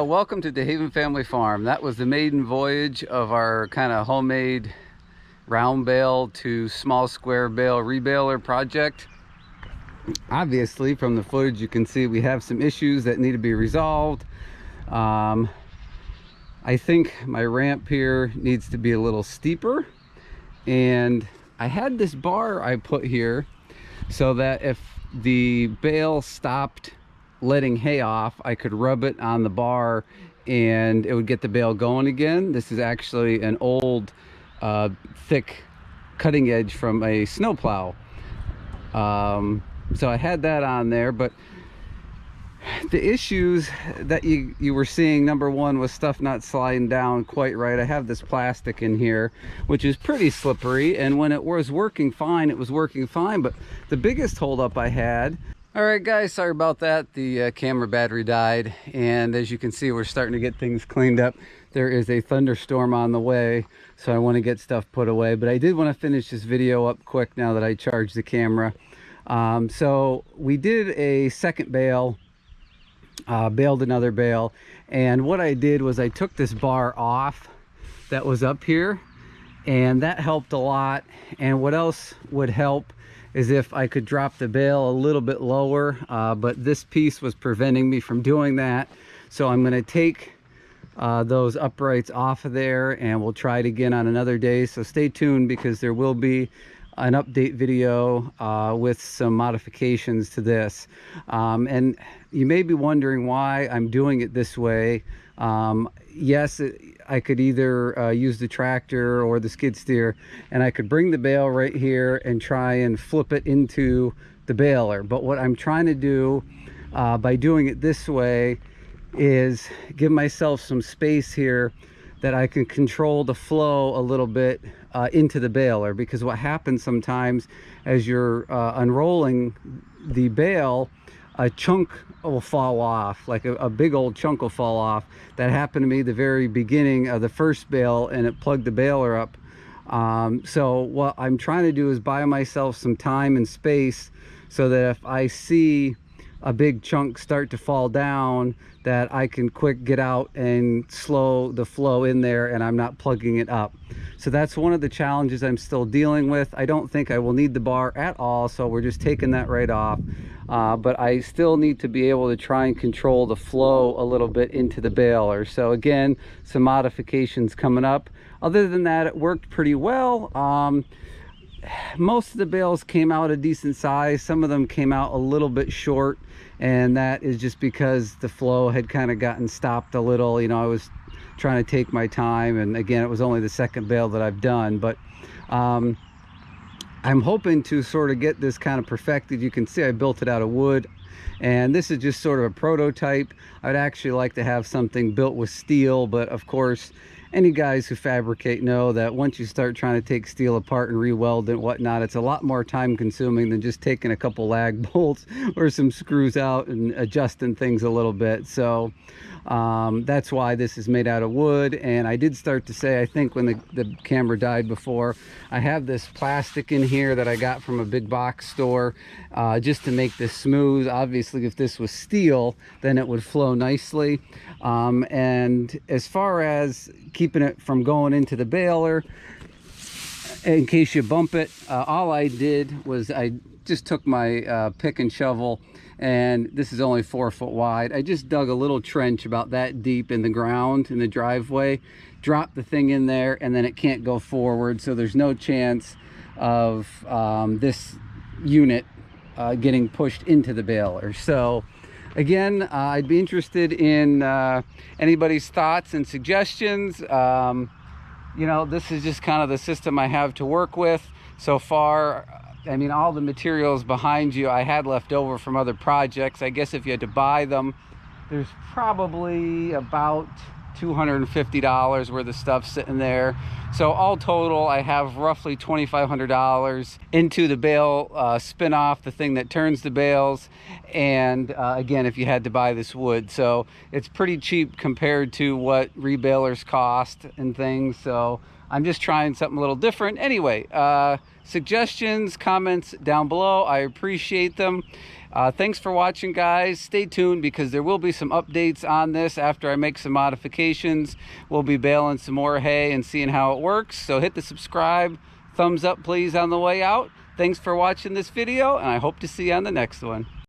Welcome to DeHaven Family Farm. That was the maiden voyage of our kind of homemade round bale to small square bale re-baler project. Obviously, from the footage you can see we have some issues that need to be resolved. I think my ramp here needs to be a little steeper, and I had this bar I put here so that if the bale stopped letting hay off, I could rub it on the bar and it would get the bale going again. This is actually an old thick cutting edge from a snowplow. So I had that on there, but the issues that you were seeing, number one was stuff not sliding down quite right. I have this plastic in here which is pretty slippery, and when it was working fine, it was working fine. But the biggest holdup I had, all right guys, sorry about that, the camera battery died, and as you can see we're starting to get things cleaned up. There is a thunderstorm on the way, so I want to get stuff put away, but I did want to finish this video up quick now that I charged the camera. So we did a second bale, baled another bale, and what I did was I took this bar off that was up here, and that helped a lot. And what else would help is if I could drop the bale a little bit lower, but this piece was preventing me from doing that. So I'm going to take those uprights off of there, and we'll try it again on another day. So stay tuned, because there will be an update video with some modifications to this. And you may be wondering why I'm doing it this way. Yes, I could either use the tractor or the skid steer, and I could bring the bale right here and try and flip it into the baler. But what I'm trying to do by doing it this way is give myself some space here that I can control the flow a little bit into the baler. Because what happens sometimes as you're unrolling the bale, a chunk will fall off, like a big old chunk will fall off. That happened to me the very beginning of the first bale, and it plugged the baler up. So what I'm trying to do is buy myself some time and space so that if I see a big chunk start to fall down, that I can quick get out and slow the flow in there, and I'm not plugging it up. So that's one of the challenges I'm still dealing with. I don't think I will need the bar at all, so we're just taking that right off. But I still need to be able to try and control the flow a little bit into the baler. So again, some modifications coming up. Other than that, it worked pretty well. Most of the bales came out a decent size. Some of them came out a little bit short, and that is just because the flow had kind of gotten stopped a little. You know, I was trying to take my time, and again, it was only the second bale that I've done. But I'm hoping to sort of get this kind of perfected. You can see I built it out of wood, and this is just sort of a prototype. I'd actually like to have something built with steel, but of course, any guys who fabricate know that once you start trying to take steel apart and re-weld and whatnot, it's a lot more time consuming than just taking a couple lag bolts or some screws out and adjusting things a little bit. So that's why this is made out of wood. And I did start to say, I think when the camera died before, I have this plastic in here that I got from a big box store just to make this smooth. Obviously, if this was steel, then it would flow nicely. And as far as keeping it from going into the baler, in case you bump it, all I did was I just took my pick and shovel, and this is only 4 foot wide. I just dug a little trench about that deep in the ground in the driveway, dropped the thing in there, and then it can't go forward, so there's no chance of this unit getting pushed into the baler. So again, I'd be interested in anybody's thoughts and suggestions. You know, this is just kind of the system I have to work with so far. I mean, all the materials behind you I had left over from other projects. I guess if you had to buy them, there's probably about $250 worth of stuff sitting there. So all total, I have roughly $2,500 into the bale spin-off, the thing that turns the bales. And again, if you had to buy this wood, so it's pretty cheap compared to what re-balers cost and things. So I'm just trying something a little different. Anyway, suggestions, comments down below, I appreciate them. Thanks for watching, guys. Stay tuned because there will be some updates on this after I make some modifications. We'll be baling some more hay and seeing how it works. So hit the subscribe, thumbs up please on the way out. Thanks for watching this video, and I hope to see you on the next one.